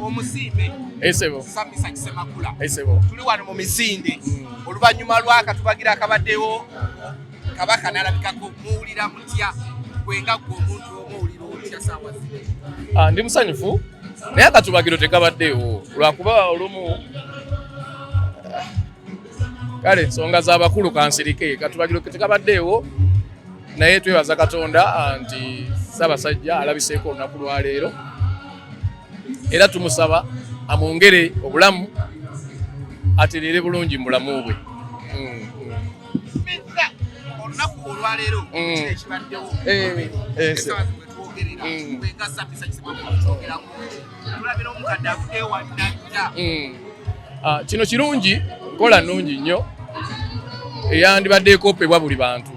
omusimbe esebo Mesearch Semakula esebo tuli wano mu misinde oluvannyuma lwakatubagira akabaddewo kabaka n'alabikako muwulira mutya gwenga gwe omuntu omuwulira otya saawa zino? Ndi musanyufu naye akatubagiro tekabaddeewo lwakuba olumu kale ensonga z'abakulu kansirike katubagiro tekabaddeewo naye twebaza Katonda nti Ssaabasajja alabiseeko olunaku lwa leero era tumusaba amwongere obulamu atereere bulungi mu bulamu bwe. Olunaku olwaleero kino ekibaddewo twetwogerera gwenga Mesearch Semakula twogeramu tulabira omukadde avuddeyo wadajja. Kino kirungi nkola nnungi nnyo eyandibadde ekoopebwa buli bantu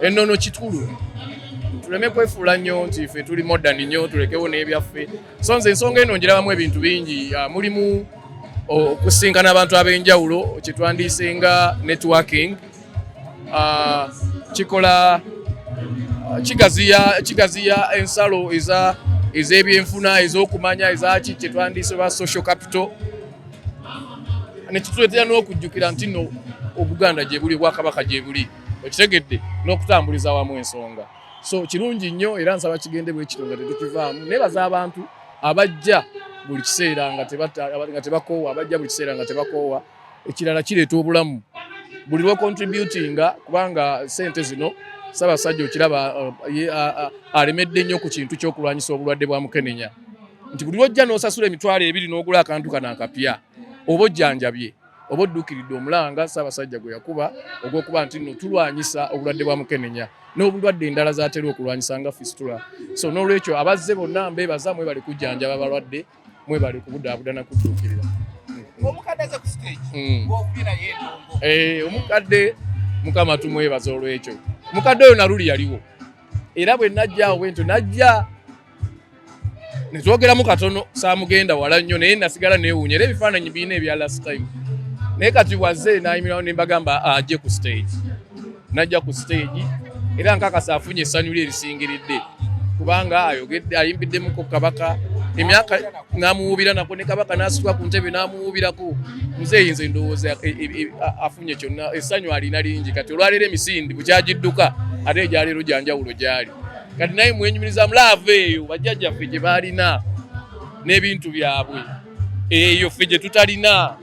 ennono kitulu tuleme kwefuula nnyo nti ffe tuli modern nnyo tulekewo n'ebyaffe so nze ensonga eno ngirabamu ebintu bingi mulimu okusinkana abantu ab'enjawulo kyetwandiise nga networking kikola kigaziya ensalo ez'ebyenfuna ez'okumanya ezaki kyetwandiise ba social capital nekituleetera n'okujjukira nti nno Obuganda gye buli Obwakabaka gye buli okitegedde n'okutambuliza wamu ensonga so kirungi nnyo era nsaba kigende bwe kityo nga tetukivaamu nebaza abantu abajja buli kiseera nga tebakoowa abajja buli kiseera nga tebakoowa ekirala kireeta obulamu buli lwo contributinga kubanga sente zino Ssaabasajja okiraba alemedde nnyo ku kintu ky'okulwanyisa obulwadde bwa mukenenya nti buli lwojja n'osasula emitwalo 2 n'ogula akantu kano akapya oba ojjanjabye oba odduukiridde omulanga Ssaabasajja gwe yakuba ogw'okuba nti nno tulwanyisa obulwadde bwa mukenenya n'obulwadde endala z'atera okulwanyisa nga fistula so n'olwekyo abazze bonna mbeebaza mwebale kujjanjaba abalwadde mwebale kubudaabudana kudduukirira. Omukadde aze ku stage ng'okubira y'endongo omukadde Mukama tumwebaza olw'ekyo omukadde oyo naluli yaliwo era bwe najja bwentyo najja ne twogeramu katono saamugenda wala nnyo naye nasigala neewuunya era ebifaananyi birina ebya last time naye kati bwazze n'ayimirawo ne mbagamba ajje ku stage najja ku stage era nkakasa afunye essanyu lye erisingiridde kubanga ayogedde ayimbiddemu Kabaka emyaka n'amuwuubira nako ne Kabaka n'asitula ku ntebe n'amuwuubirako muzeeyi nze ndowooza afunye kyonna essanyu alina lingi kati olwaleero emisindi bukyagidduka ate egyaleero gyanjawulo gyali kati naye mwenyumiriza mulaava eyo bajjajjaffe gye baalina n'ebintu byabwe eyo ffe gye tutalina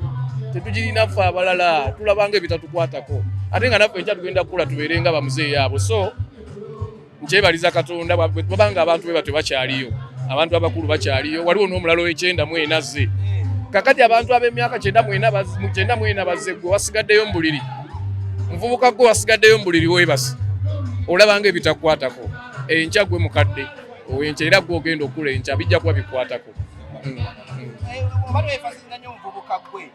tetugirina ffe abalala tulabanga ebitatukwatako ate nga naffe nkya tugenda kukula tubeere nga bamuzeeyi abo so nkyebaliza Katonda babanga abantu be batyo bakyaliyo abantu abakulu bakyaliyo waliwo n'omulala ow'ekyenda azze kakati abantu ab'emyaka 94 bazze gwe wasigaddeyo mu buliri muvubuka gwe wasigaddeyo mu buliri weebasi olabanga ebitakwatako enkya gwe mukadde ow'enkya era gwe ogenda okula enkya bijja kuba bikwatako. Obadde weefasiza nnyo omuvubuka gwe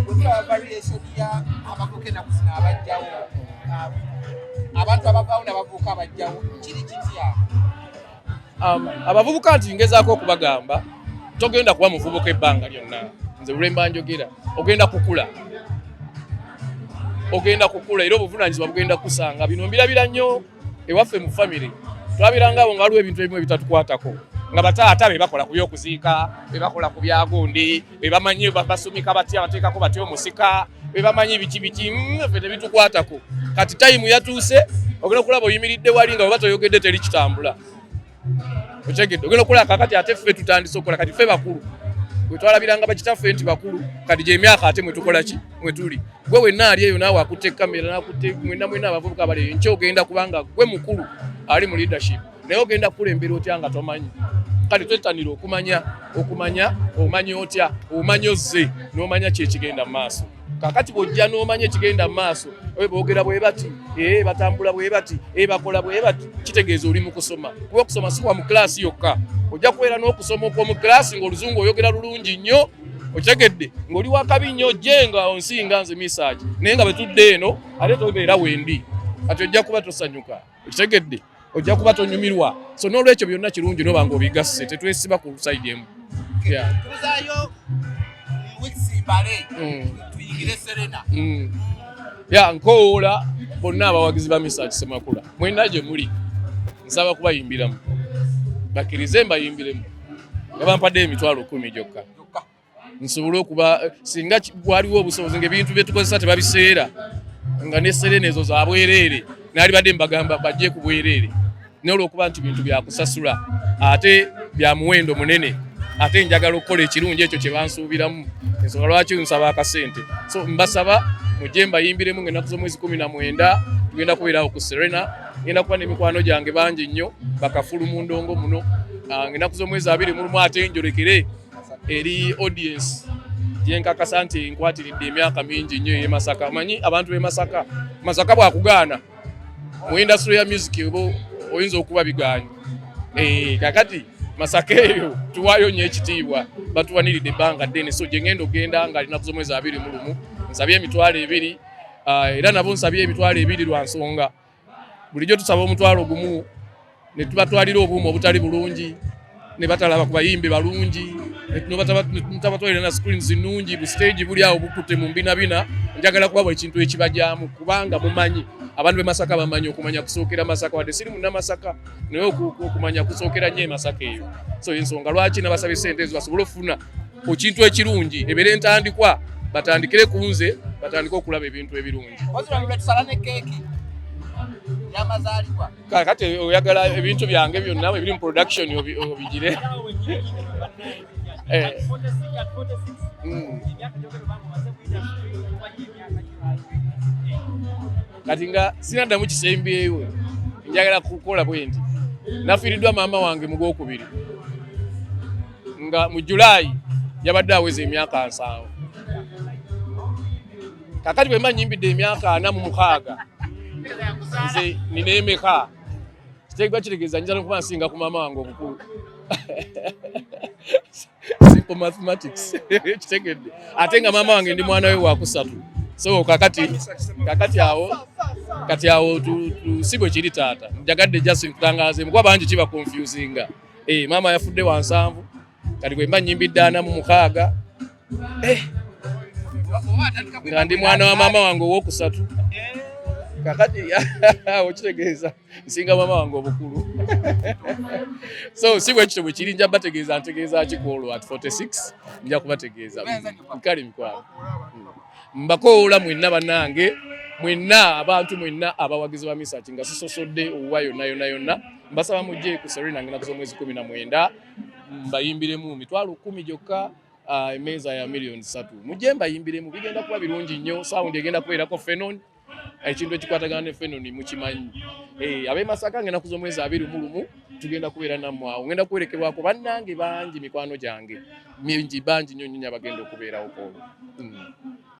bwe tulaba variation ya abavubuka ennaku zino abajjawo abantu abavaawo n'abavubuka abajjawo kiri kitya? Abavubuka nti ngezaako okubagamba togenda kuba muvubuka ebbanga lyonna nze bulemba njogera ogenda kukula era obuvunaanyizibwa bugenda kusanga bino mbirabira nnyo ewaffe mu famire tulabiranga abo nga waliwo ebintu ebimu ebitatukwatako nga bataata be bakola ku by'okuziika be bakola ku byagundi be bamanyi basumika batya bateekako batya omusika be bamanyi biki ffe tebitukwatako kati tayimu yatuuse ogenda okulaba oyimiridde wali nga bwe batoyogedde teri kitambula okyegedde ogenda okulaba kakati ate ffe tutandise okukola kati ffe bakulu bwe twalabiranga bakitaffe nti bakulu kati gy'emyaka ate mwe tukola ki mwe tuli gwe wenna ali eyo naawe akutte kamera n'akutte mwenna abavubuka bali nkyo ogenda kubanga gwe mukulu ali mu leadership naye ogenda kukulembera otya nga tomanyi kati twettanira okumanya omanyi otya omanyi ozze n'omanya kyekigenda mu maaso kakati bw'ojja n'omanya ekigenda mu maaso boogera bwe bati batambula bwe bati bakola bwe bati kitegeeza oli mu kusoma kuba okusoma si kwa mu kilaasi yokka ojja kubeera n'okusoma okw'omu kilaasi ng'oluzungu oyogera lulungi nnyo okitegedde ng'oli wakabi nnyo ojje nga onsinga nze Mesearch naye nga bwe tudde eno ate tobeera wendi kati ojja kuba tosanyuka okitegedde ojja kuba tonyumirwa so n'olwekyo byonna kirungi noba ng'obigasse tetwesiba ku sayidi emu. Tuzaayo wiki mbale tuyingire Serena. Nkoola bonna abawagizi ba Mesearch Semakula mwenna gye muli nsaba kubayimbiramu bakkirize mbayimbiremu nga bampadde emitwalo 10 gyokka nsobole okuba singa waliwo obusobozi ng'ebintu bye tukozesa tebabiseera nga ne serene ezo za bwereere naali badde mbagamba bajje ku bwereere naye olw'okuba nti bintu byakusasula ate bya muwendo munene ate njagala okukola ekirungi ekyo kye bansuubiramu ensonga lwaki nsaba akasente so mbasaba mujje mbayimbiremu ng'ennaku z'omwezi 19 tugenda kubeerawo ku serena ngenda kuba n'emikwano gyange bangi nnyo bakafulu mu ndongo muno ng'ennaku z'omwezi 21 ate njolekere eri audience gyenkakasa nti nkwatiridde emyaka mingi nnyo e Masaka. Manyi abantu b'e Masaka bwakugaana mu industry ya music oyinza okuba bigaanyi kakati Masaka eyo tuwaayo nnyo ekitiibwa batuwaniridde ebbanga ddene so gye ngenda ogenda nga alinaku z'omwezi 21 nsabye emitwalo 2 era nabo nsabye emitwalo 2 lwa nsonga bulijjo tusaba omutwalo gumu ne tubatwalira obuuma obutali bulungi ne batalaba ku bayimbi balungi ntabatwalira na screens nnungi bu stage buli awo bukutte mu mbinabina njagala kubawa ekintu ekibajyamu kubanga mumanyi abantu b'e Masaka bamanyi okumanya kusookera Masaka wadde siri munna Masaka naye okumanya kusookera nnyo e Masaka eyo so ensonga lwaki nabasaba esente ezo basobole okufuna ekintu ekirungi ebeere entandikwa batandikire ku nze batandike okulaba ebintu ebirungi kakati oyagala ebintu byange byonna ebiri mu production obigire kati nga sinaddamu kisembyeyo njagala kukola bwe nti nafiiriddwa maama wange mu Gwokubiri nga mu Julaayi yabadde aweza emyaka 7 kakati bwe mba nyimbidde emyaka 46 nze nina emeka kitegeeza kitegeeza njala okuba nsinga ku maama wange obukulu simple mathematics kitegedde ate nga maama wange ndi mwana we wa kusatu so kakati awo si bwe kiri taata njagadde just nkutangaze kuba bangi kiba confusinga maama yafudde wa 7 kati bwe mba nyimbidde 46 nga ndi mwana wa maama wange ow'okusatu kakati okitegeeza nsinga maama wange obukulu so si bwe kityo bwe kiri nja bategeeza ntegeeza kikwolwa at 46 nja kubategeeza nkali mikwano mbakoola mwenna bannange mwenna abantu mwenna abawagizi ba Mesearch nga sisosodde owuwa yonna mbasaba mujje ku serena ng'ennaku z'omwezi 19 mbayimbiremu mitwalo 10 gyokka emeeza ya millions 3 mujje mbayimbiremu bigenda kuba birungi nnyo sound egenda kubeerako Fenon ekintu ekikwatagana ne Fenon mukimanyi ab'e Masaka ng'ennaku z'omwezi 21 tugenda kubeera nammwe awo ngenda kwerekerwako bannange bangi mikwano gyange mingi bangi nnyo nnyo abagenda okubeerawo kwolwo